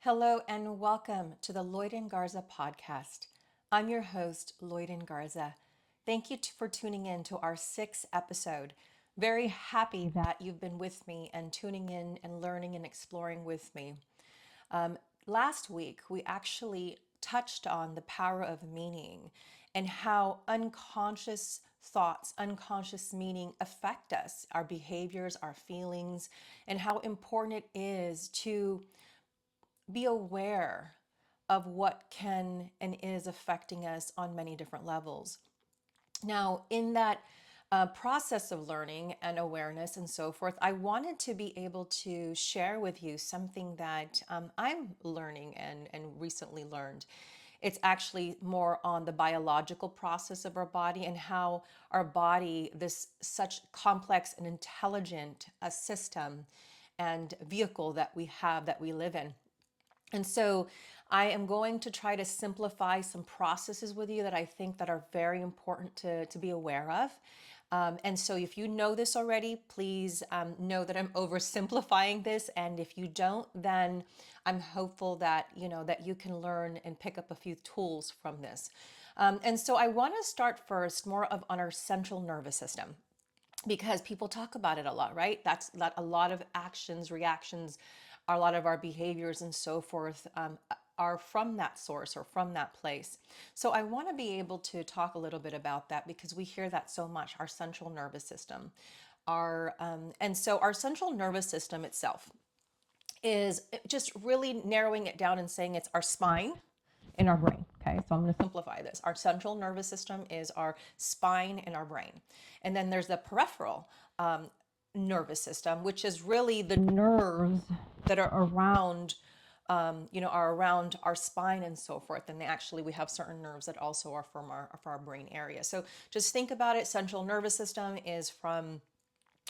Hello and welcome to the Lloiden Garza Podcast. I'm your host, Lloiden Garza. Thank you for tuning in to our sixth episode. Very happy that you've been with me and tuning in and learning and exploring with me. Last week, we actually touched on the power of meaning and how unconscious thoughts, unconscious meaning affect us, our behaviors, our feelings, and how important it is to be aware of what can and is affecting us on many different levels. Now, in that process of learning and awareness and so forth, I wanted to be able to share with you something that I'm learning and recently learned. It's actually more on the biological process of our body and how our body, this such complex and intelligent system and vehicle that we have, that we live in. And so I am going to try to simplify some processes with you that I think that are very important to be aware of. And so if you know this already, please know that I'm oversimplifying this. And if you don't, then I'm hopeful that, that you can learn and pick up a few tools from this. And so I want to start first more of on our central nervous system because people talk about it a lot, right? That's that a lot of actions, reactions, a lot of our behaviors and so forth are from that source or from that place. So I want to be able to talk a little bit about that because we hear that so much, our central nervous system. And so our central nervous system itself is just really narrowing it down and saying it's our spine in our brain. Okay, so I'm going to simplify this. Our central nervous system is our spine in our brain. And then there's the peripheral nervous system, which is really the nerves that are around. Are around our spine and so forth. And we have certain nerves that also are from our brain area. So just think about it. Central nervous system is from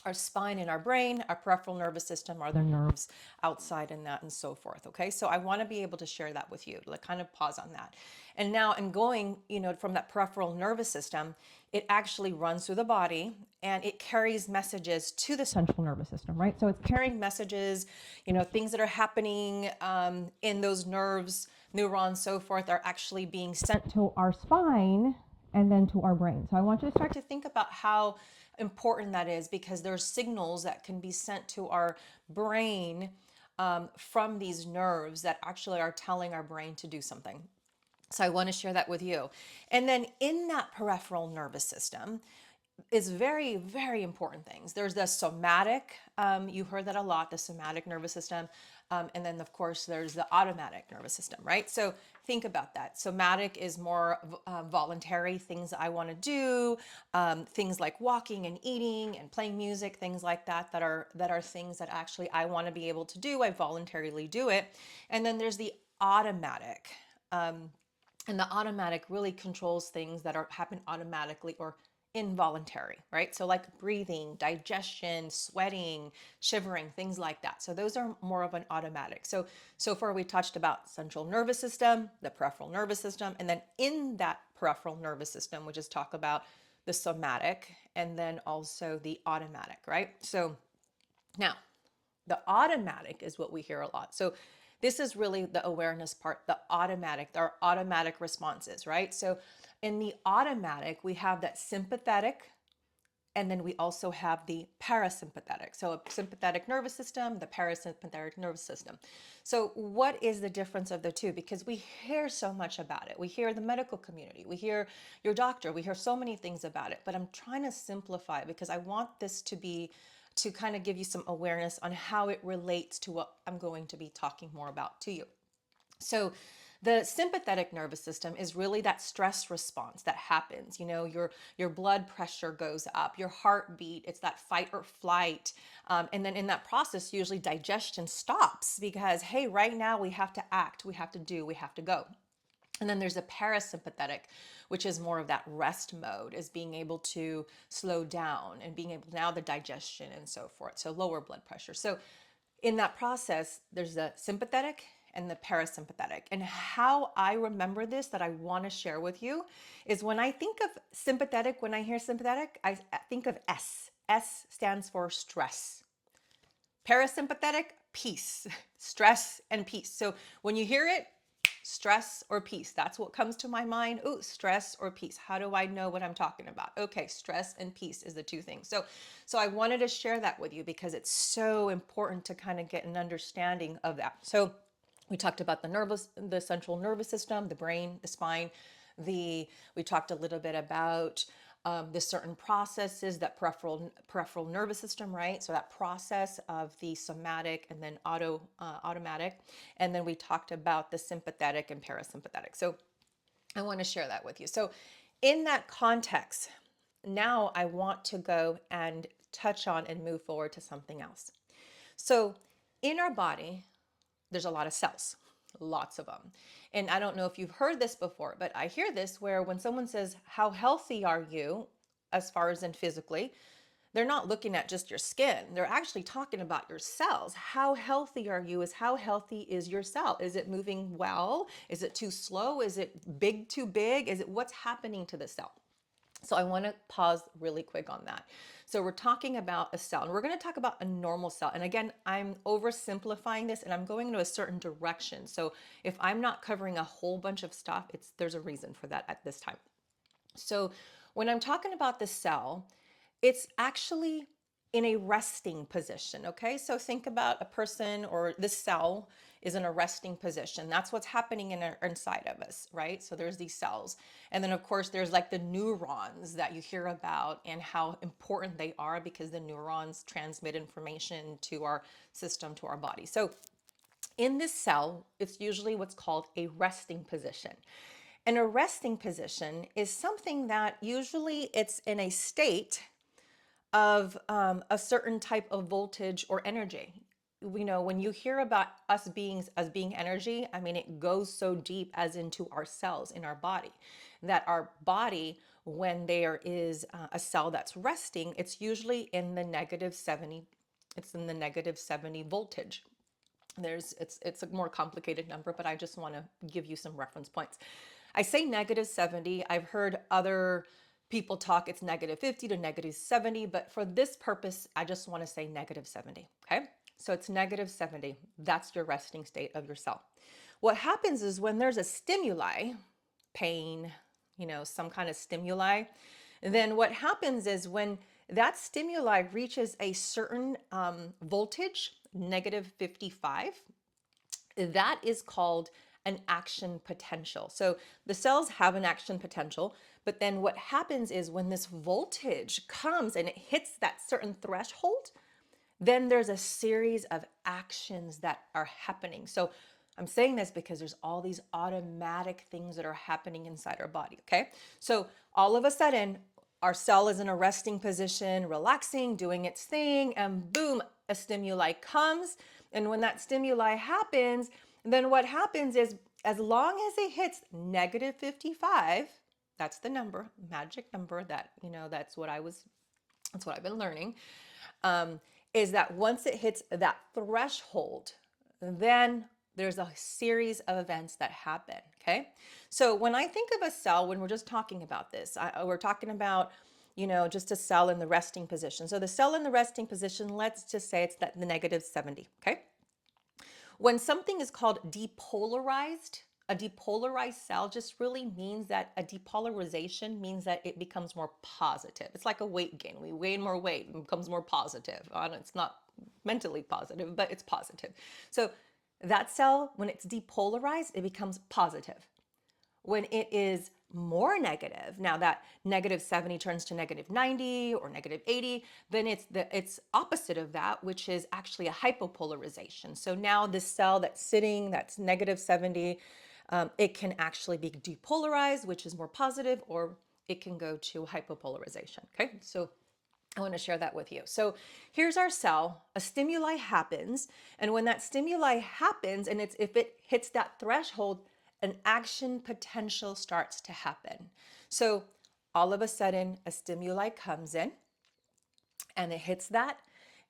our spine and our brain. Our peripheral nervous system are the nerves outside in that and so forth. Okay, so I want to be able to share that with you, like kind of pause on that. And now I'm going, from that peripheral nervous system, it actually runs through the body and it carries messages to the central nervous system, right? So it's carrying messages, things that are happening in those nerves, neurons, so forth, are actually being sent to our spine and then to our brain. So I want you to start to think about how important that is because there's signals that can be sent to our brain from these nerves that actually are telling our brain to do something. So I want to share that with you. And then in that peripheral nervous system, is very, very important things. There's the somatic, you heard that a lot, the somatic nervous system. And then, of course, there's the automatic nervous system, right? So think about that. Somatic is more voluntary, things I want to do, things like walking and eating and playing music, things like that, that are things that actually I want to be able to do. I voluntarily do it. And then there's the automatic. And the automatic really controls things that happen automatically or involuntary, right? So like breathing, digestion, sweating, shivering, things like that. So those are more of an automatic. So far we touched about central nervous system, the peripheral nervous system, and then in that peripheral nervous system, we just talk about the somatic and then also the automatic, right? So now the automatic is what we hear a lot. So this is really the awareness part, the automatic, our automatic responses, right? So in the automatic, we have that sympathetic, and then we also have the parasympathetic. So a sympathetic nervous system, the parasympathetic nervous system. So what is the difference of the two? Because we hear so much about it. We hear the medical community, we hear your doctor, we hear so many things about it, but I'm trying to simplify it because I want this to kind of give you some awareness on how it relates to what I'm going to be talking more about to you. So the sympathetic nervous system is really that stress response that happens. Your blood pressure goes up, your heartbeat, it's that fight or flight. And then in that process, usually digestion stops because, hey, right now we have to act, we have to do, we have to go. And then there's a parasympathetic, which is more of that rest mode, is being able to slow down and being able now the digestion and so forth. So lower blood pressure. So in that process, there's the sympathetic and the parasympathetic. And how I remember this that I want to share with you is when I think of sympathetic, when I hear sympathetic, I think of S. S stands for stress. Parasympathetic, peace, stress and peace. So when you hear it, stress or peace, that's what comes to my mind. Oh, stress or peace. How do I know what I'm talking about? Okay, stress and peace is the two things. So I wanted to share that with you because it's so important to kind of get an understanding of that. So we talked about the central nervous system, the brain, the spine. We talked a little bit about the certain processes that peripheral nervous system, right? So that process of the somatic and then automatic, and then we talked about the sympathetic and parasympathetic. So I want to share that with you. So in that context, now I want to go and touch on and move forward to something else. So in our body, there's a lot of cells, lots of them. And I don't know if you've heard this before, but I hear this where when someone says, how healthy are you as far as in physically, they're not looking at just your skin. They're actually talking about your cells. How healthy are you? Is how healthy is your cell? Is it moving well? Is it too slow? Is it big too big? Is it what's happening to the cell? So I want to pause really quick on that. So we're talking about a cell, and we're going to talk about a normal cell. And again, I'm oversimplifying this and I'm going into a certain direction. So if I'm not covering a whole bunch of stuff, there's a reason for that at this time. So when I'm talking about the cell, it's actually in a resting position. Okay. So think about a person or this cell is in a resting position. That's what's happening inside of us, right? So there's these cells. And then, of course, there's like the neurons that you hear about and how important they are because the neurons transmit information to our system, to our body. So in this cell, it's usually what's called a resting position. And a resting position is something that usually it's in a state of a certain type of voltage or energy. We know when you hear about us beings as being energy, I mean, it goes so deep as into our cells in our body that our body, when there is a cell that's resting, it's usually in the negative 70. It's in the negative 70 voltage. It's a more complicated number, but I just want to give you some reference points. I say negative 70. I've heard other people talk it's negative 50 to negative 70, but for this purpose, I just want to say negative 70. Okay. So it's negative 70. That's your resting state of your cell. What happens is when there's a stimuli, pain, some kind of stimuli, then what happens is when that stimuli reaches a certain voltage, negative 55, that is called an action potential. So the cells have an action potential, but then what happens is when this voltage comes and it hits that certain threshold, then there's a series of actions that are happening. So I'm saying this because there's all these automatic things that are happening inside our body, okay? So all of a sudden, our cell is in a resting position, relaxing, doing its thing, and boom, a stimuli comes. And when that stimuli happens, then what happens is as long as it hits negative 55, that's the number, magic number that's what I've been learning, is that once it hits that threshold, then there's a series of events that happen, okay? So when I think of a cell, when we're just talking about this, we're talking about, just a cell in the resting position. So the cell in the resting position, let's just say it's the negative 70, okay? When something is called depolarized, a depolarized cell just really means that a depolarization means that it becomes more positive. It's like a weight gain. We gain more weight, it becomes more positive. It's not mentally positive, but it's positive. So that cell, when it's depolarized, it becomes positive. When it is more negative, now that negative 70 turns to negative 90 or negative 80, then it's opposite of that, which is actually a hypopolarization. So now this cell that's negative 70, it can actually be depolarized, which is more positive, or it can go to hypopolarization. Okay, so I want to share that with you. So here's our cell. A stimuli happens, and when that stimuli happens, and if it hits that threshold, an action potential starts to happen. So all of a sudden, a stimuli comes in, and it hits that.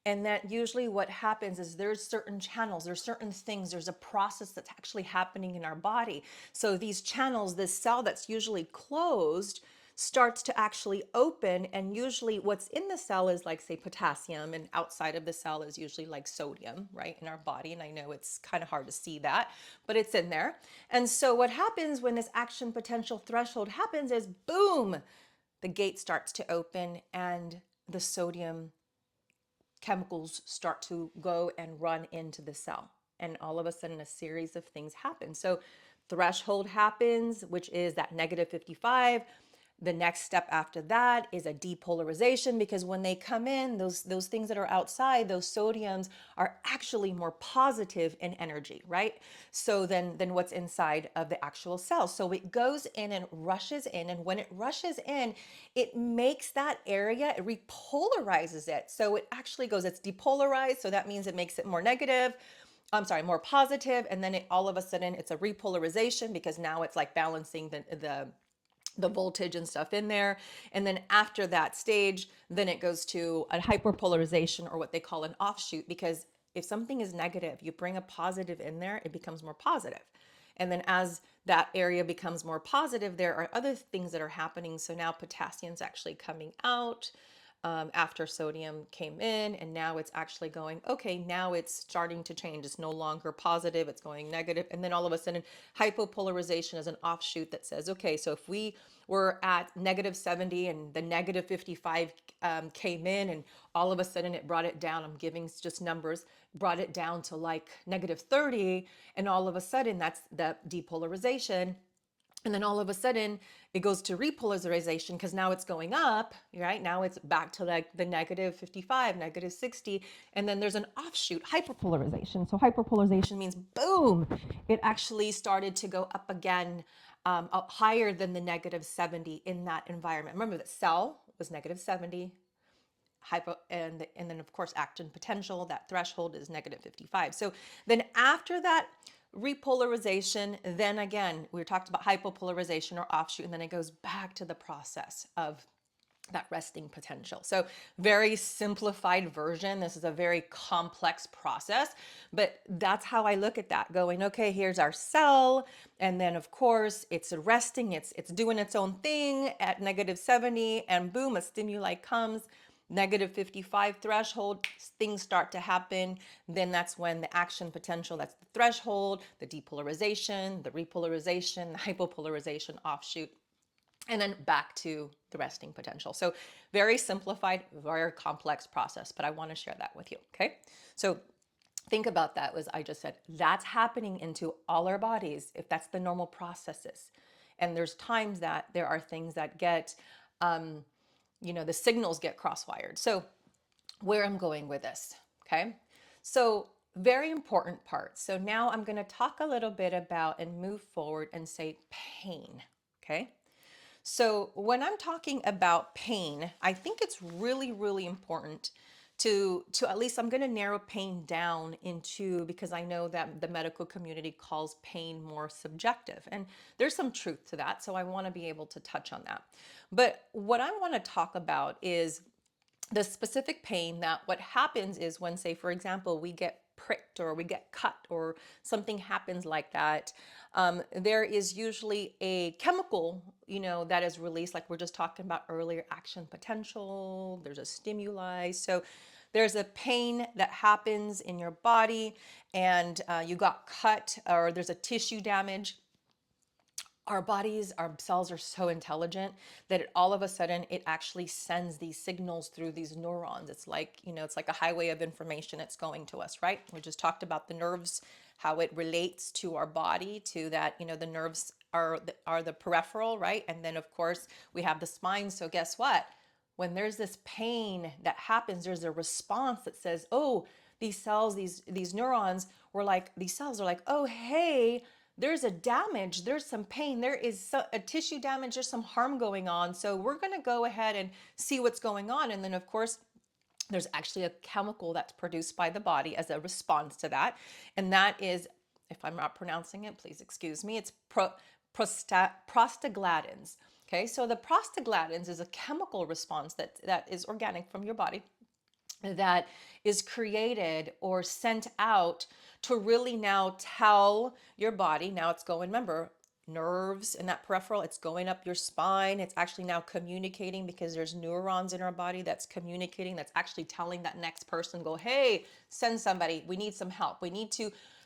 And that usually what happens is there's certain channels, there's certain things, there's a process that's actually happening in our body. So these channels, this cell that's usually closed, starts to actually open. And usually what's in the cell is like, say, potassium, and outside of the cell is usually like sodium, right, in our body. And I know it's kind of hard to see that, but it's in there. And so what happens when this action potential threshold happens is boom, the gate starts to open and the sodium chemicals start to go and run into the cell. And all of a sudden, a series of things happen. So, threshold happens, which is that negative 55. The next step after that is a depolarization, because when they come in, those things that are outside, those sodiums are actually more positive in energy, right? So than what's inside of the actual cell. So it goes in and rushes in, and when it rushes in, it makes that area, it repolarizes it. So it actually goes, it's depolarized, so that means it makes it more negative. I'm sorry, more positive, and then all of a sudden it's a repolarization, because now it's like balancing the voltage and stuff in there. And then after that stage, then it goes to a hyperpolarization, or what they call an offshoot, because if something is negative, you bring a positive in there, it becomes more positive. And then as that area becomes more positive, there are other things that are happening. So now potassium's actually coming out after sodium came in, and now it's actually going, okay, now it's starting to change. It's no longer positive, it's going negative. And then all of a sudden, hypopolarization is an offshoot that says, okay, so if we were at negative 70 and the negative 55 came in, and all of a sudden it brought it down, I'm giving just numbers, brought it down to like negative 30, and all of a sudden that's the depolarization. And then all of a sudden it goes to repolarization, because now it's going up, right? Now it's back to like the negative 55, negative 60. And then there's an offshoot, hyperpolarization. So hyperpolarization means boom, it actually started to go up again, up higher than the negative 70 in that environment. Remember that cell was negative 70, and then of course action potential, that threshold is negative 55. So then after that repolarization, then again we talked about hypopolarization or offshoot, and then it goes back to the process of that resting potential. So very simplified version. This is a very complex process, but that's how I look at that, going, okay, here's our cell, and then of course it's resting, it's doing its own thing at negative 70, and boom, a stimuli comes, negative 55 threshold, things start to happen. Then that's when the action potential, that's the threshold, the depolarization, the repolarization, the hypopolarization offshoot, and then back to the resting potential. So very simplified, very complex process, but I want to share that with you. Okay. So think about that, as I just said, that's happening into all our bodies, if that's the normal processes. And there's times that there are things that get, the signals get cross-wired. So where I'm going with this, okay? So very important part. So now I'm going to talk a little bit about and move forward and say pain, okay? So when I'm talking about pain, I think it's really, really important to at least, I'm going to narrow pain down into, because I know that the medical community calls pain more subjective, and there's some truth to that. So I want to be able to touch on that. But what I want to talk about is the specific pain, that what happens is when, say, for example, we get pricked or we get cut or something happens like that, there is usually a chemical, that is released, like we're just talking about earlier, action potential, there's a stimuli. So there's a pain that happens in your body, and you got cut, or there's a tissue damage. Our bodies, our cells are so intelligent that all of a sudden it actually sends these signals through these neurons. It's like, it's like a highway of information that's going to us, right? We just talked about the nerves, how it relates to our body, to that, the nerves are the peripheral, right? And then of course we have the spine. So guess what? When there's this pain that happens, there's a response that says, oh, these cells, these neurons were like, these cells are like, oh, hey, there's a damage, there's some pain, there is a tissue damage, there's some harm going on. So we're going to go ahead and see what's going on. And then of course, there's actually a chemical that's produced by the body as a response to that. And that is, if I'm not pronouncing it, please excuse me, it's prostaglandins. Okay, so the prostaglandins is a chemical response that is organic from your body, that is created or sent out to really now tell your body, now it's going, remember, nerves in that peripheral. It's going up your spine. It's actually now communicating because there's neurons in our body that's communicating, that's actually telling that next person, go, hey, send somebody. We need some help.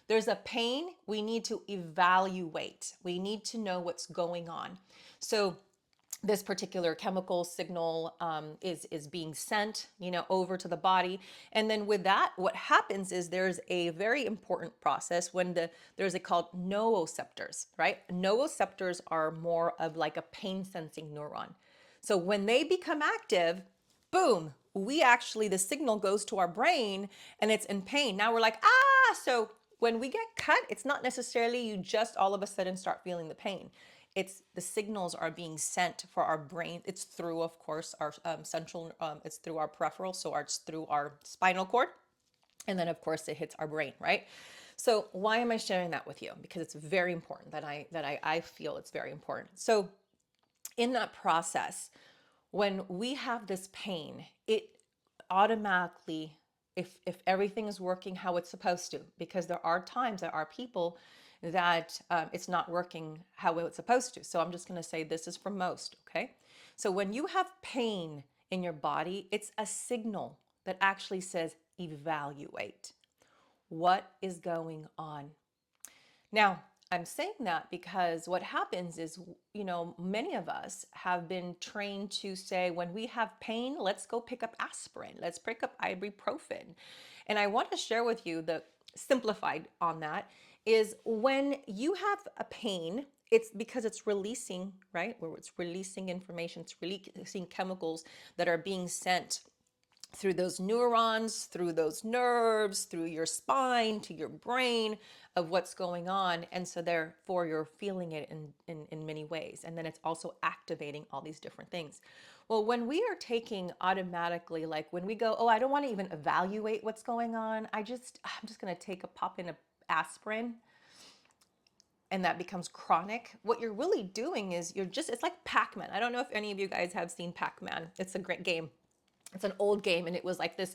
There's a pain. We need to evaluate. We need to know what's going on. So this particular chemical signal is being sent, over to the body. And then with that, what happens is there's a very important process when there's a called nociceptors, right? Nociceptors are more of like a pain sensing neuron. So when they become active, boom, the signal goes to our brain and it's in pain. Now we're like, so when we get cut, it's not necessarily you just all of a sudden start feeling the pain. It's the signals are being sent for our brain. It's through, of course, our it's through our peripheral. So it's through our spinal cord. And then of course it hits our brain, right? So why am I sharing that with you? Because it's very important I feel it's very important. So in that process, when we have this pain, it automatically, if everything is working how it's supposed to, because there are times, there are people that it's not working how it's supposed to. So I'm just going to say this is for most, okay? So when you have pain in your body, it's a signal that actually says evaluate. What is going on? Now, I'm saying that because what happens is, many of us have been trained to say, when we have pain, let's go pick up aspirin, let's pick up ibuprofen. And I want to share with you the simplified on that is when you have a pain, it's because it's releasing, right? Where it's releasing information, it's releasing chemicals that are being sent through those neurons, through those nerves, through your spine, to your brain of what's going on. And so therefore you're feeling it in many ways. And then it's also activating all these different things. Well, when we are taking automatically, like when we go, oh, I don't want to even evaluate what's going on. I'm just going to take a pop in of aspirin, and that becomes chronic. What you're really doing is it's like Pac-Man. I don't know if any of you guys have seen Pac-Man. It's a great game. It's an old game, and it was like this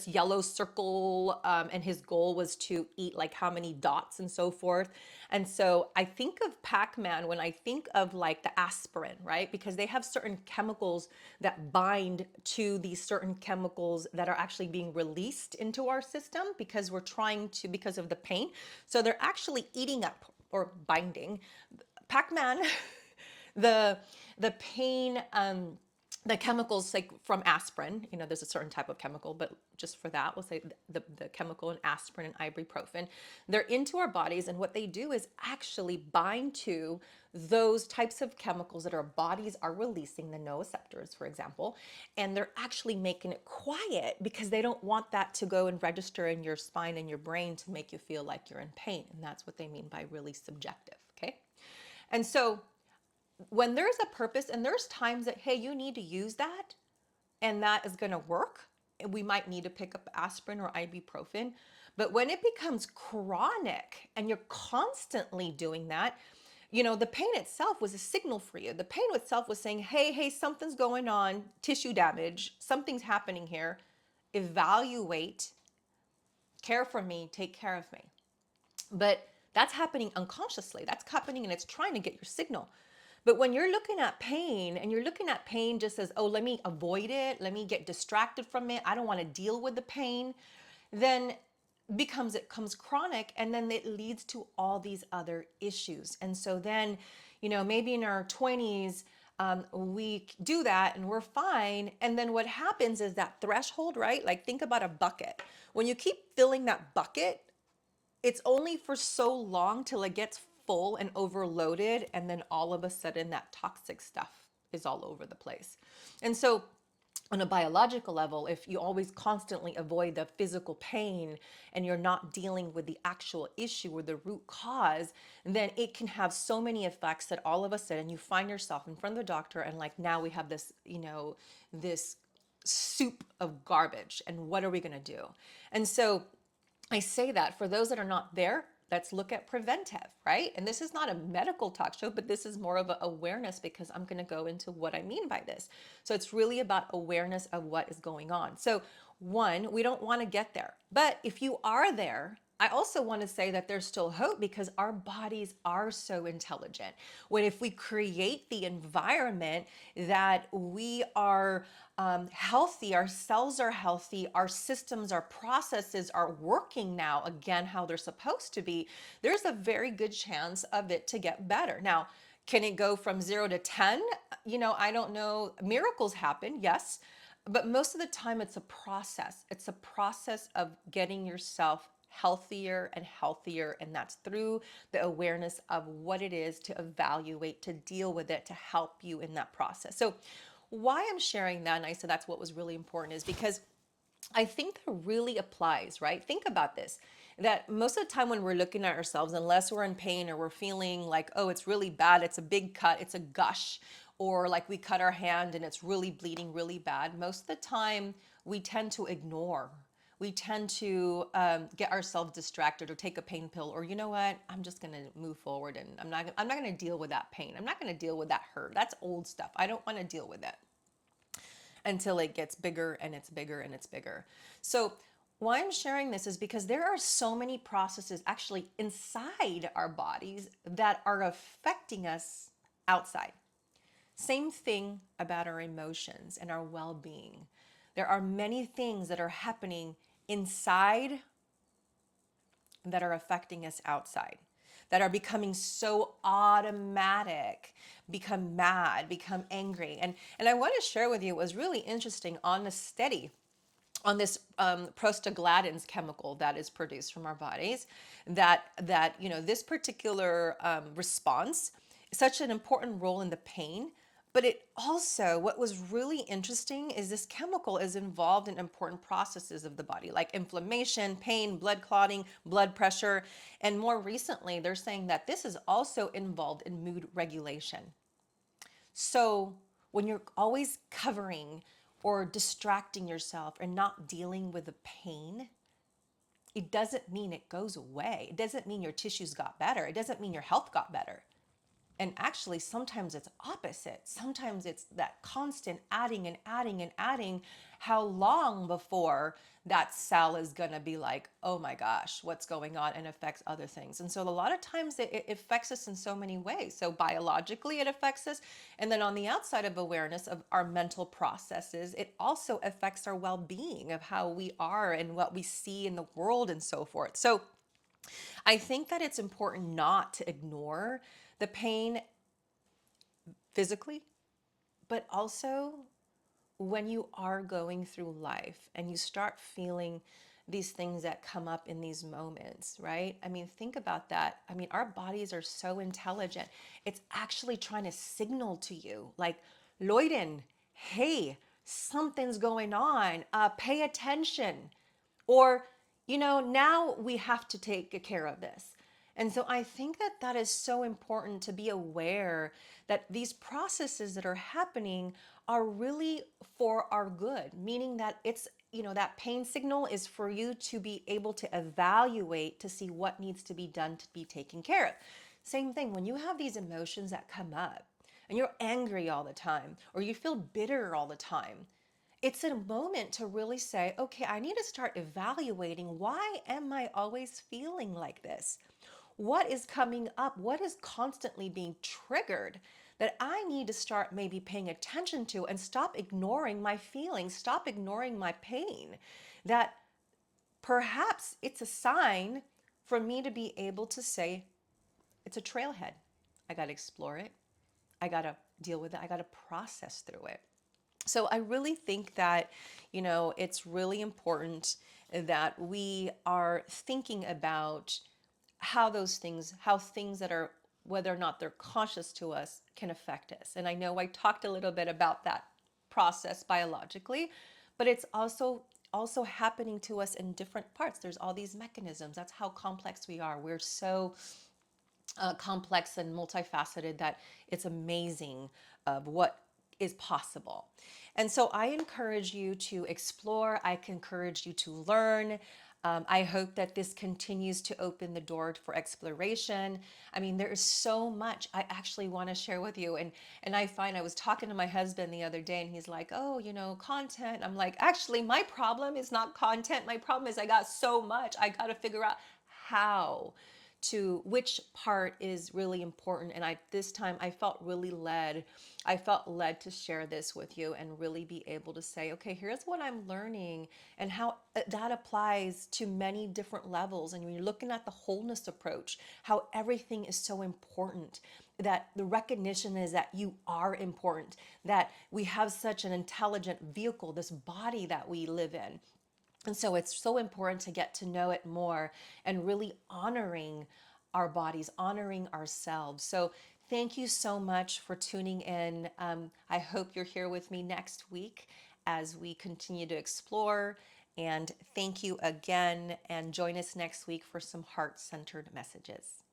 yellow circle, and his goal was to eat like how many dots and so forth. And so I think of Pac-Man when I think of like the aspirin, right? Because they have certain chemicals that bind to these certain chemicals that are actually being released into our system because because of the pain. So they're actually eating up or binding. Pac-Man, the pain, the chemicals like from aspirin, there's a certain type of chemical, but just for that, we'll say the chemical in aspirin and ibuprofen, they're into our bodies. And what they do is actually bind to those types of chemicals that our bodies are releasing, the nociceptors, for example, and they're actually making it quiet because they don't want that to go and register in your spine and your brain to make you feel like you're in pain. And that's what they mean by really subjective, okay? And so when there's a purpose and there's times that, hey, you need to use that and that is going to work, and we might need to pick up aspirin or ibuprofen. But when it becomes chronic and you're constantly doing that, the pain itself was a signal for you. The pain itself was saying, hey, something's going on, tissue damage, something's happening here. Evaluate, care for me, take care of me. But that's happening unconsciously. That's happening and it's trying to get your signal. But when you're looking at pain and you're looking at pain just as, oh, let me avoid it, let me get distracted from it, I don't want to deal with the pain, then it comes chronic, and then it leads to all these other issues. And so then, maybe in our 20s, we do that and we're fine. And then what happens is that threshold, right? Like think about a bucket. When you keep filling that bucket, it's only for so long till it gets full and overloaded, and then all of a sudden that toxic stuff is all over the place. And so on a biological level, if you always constantly avoid the physical pain and you're not dealing with the actual issue or the root cause, then it can have so many effects that all of a sudden you find yourself in front of the doctor and like, now we have this, this soup of garbage, and what are we going to do? And so I say that for those that are not there, let's look at preventive, right? And this is not a medical talk show, but this is more of an awareness, because I'm going to go into what I mean by this. So it's really about awareness of what is going on. So one, we don't want to get there. But if you are there, I also want to say that there's still hope because our bodies are so intelligent. When if we create the environment that we are healthy, our cells are healthy, our systems, our processes are working now again how they're supposed to be, there's a very good chance of it to get better. Now, can it go from 0 to 10? I don't know. Miracles happen, yes. But most of the time, it's a process. It's a process of getting yourself healthier and healthier. And that's through the awareness of what it is to evaluate, to deal with it, to help you in that process. So, why I'm sharing that, and I said that's what was really important, is because I think that really applies, right? Think about this, that most of the time when we're looking at ourselves, unless we're in pain or we're feeling like, oh, it's really bad, it's a big cut, it's a gush, or like we cut our hand and it's really bleeding really bad, most of the time we tend to ignore. We tend to get ourselves distracted or take a pain pill, or you know what? I'm just gonna move forward, and I'm not gonna deal with that pain. I'm not gonna deal with that hurt. That's old stuff. I don't want to deal with it until it gets bigger and it's bigger and it's bigger. So, why I'm sharing this is because there are so many processes actually inside our bodies that are affecting us outside. Same thing about our emotions and our well being. There are many things that are happening inside that are affecting us outside, that are becoming so automatic, become mad, become angry. And I want to share with you, it was really interesting on the study on this prostaglandins chemical that is produced from our bodies, that this particular response is such an important role in the pain. But it also, what was really interesting is this chemical is involved in important processes of the body, like inflammation, pain, blood clotting, blood pressure. And more recently, they're saying that this is also involved in mood regulation. So when you're always covering or distracting yourself and not dealing with the pain, it doesn't mean it goes away. It doesn't mean your tissues got better. It doesn't mean your health got better. And actually, sometimes it's opposite. Sometimes it's that constant adding and adding and adding. How long before that cell is going to be like, oh my gosh, what's going on, and affects other things? And so, a lot of times it affects us in so many ways. So, biologically, it affects us. And then, on the outside of awareness of our mental processes, it also affects our well being of how we are and what we see in the world and so forth. So, I think that it's important not to ignore the pain physically, but also when you are going through life and you start feeling these things that come up in these moments, right? I mean, think about that. I mean, our bodies are so intelligent. It's actually trying to signal to you, like, Lloiden, hey, something's going on. Pay attention. Or, now we have to take care of this. And so I think that that is so important to be aware that these processes that are happening are really for our good, meaning that that pain signal is for you to be able to evaluate to see what needs to be done to be taken care of. Same thing when you have these emotions that come up and you're angry all the time or you feel bitter all the time. It's a moment to really say, okay, I need to start evaluating, why am I always feeling like this? What is coming up? What is constantly being triggered that I need to start maybe paying attention to and stop ignoring my feelings, stop ignoring my pain? That perhaps it's a sign for me to be able to say, it's a trailhead. I got to explore it. I got to deal with it. I got to process through it. So I really think that, it's really important that we are thinking about how things that are, whether or not they're conscious to us, can affect us. And I know I talked a little bit about that process biologically, but it's also happening to us in different parts. There's all these mechanisms. That's how complex we are. We're so complex and multifaceted that it's amazing of what is possible. And so I encourage you to explore. I encourage you to learn. I hope that this continues to open the door for exploration. I mean, there is so much I actually want to share with you. And I was talking to my husband the other day and he's like, oh, content. I'm like, actually, my problem is not content. My problem is I got so much. I got to figure out how to which part is really important. And this time I felt really led. I felt led to share this with you and really be able to say, okay, here's what I'm learning and how that applies to many different levels. And when you're looking at the wholeness approach, how everything is so important, that the recognition is that you are important, that we have such an intelligent vehicle, this body that we live in. And so it's so important to get to know it more and really honoring our bodies, honoring ourselves. So thank you so much for tuning in. I hope you're here with me next week as we continue to explore. And thank you again. And join us next week for some heart centered messages.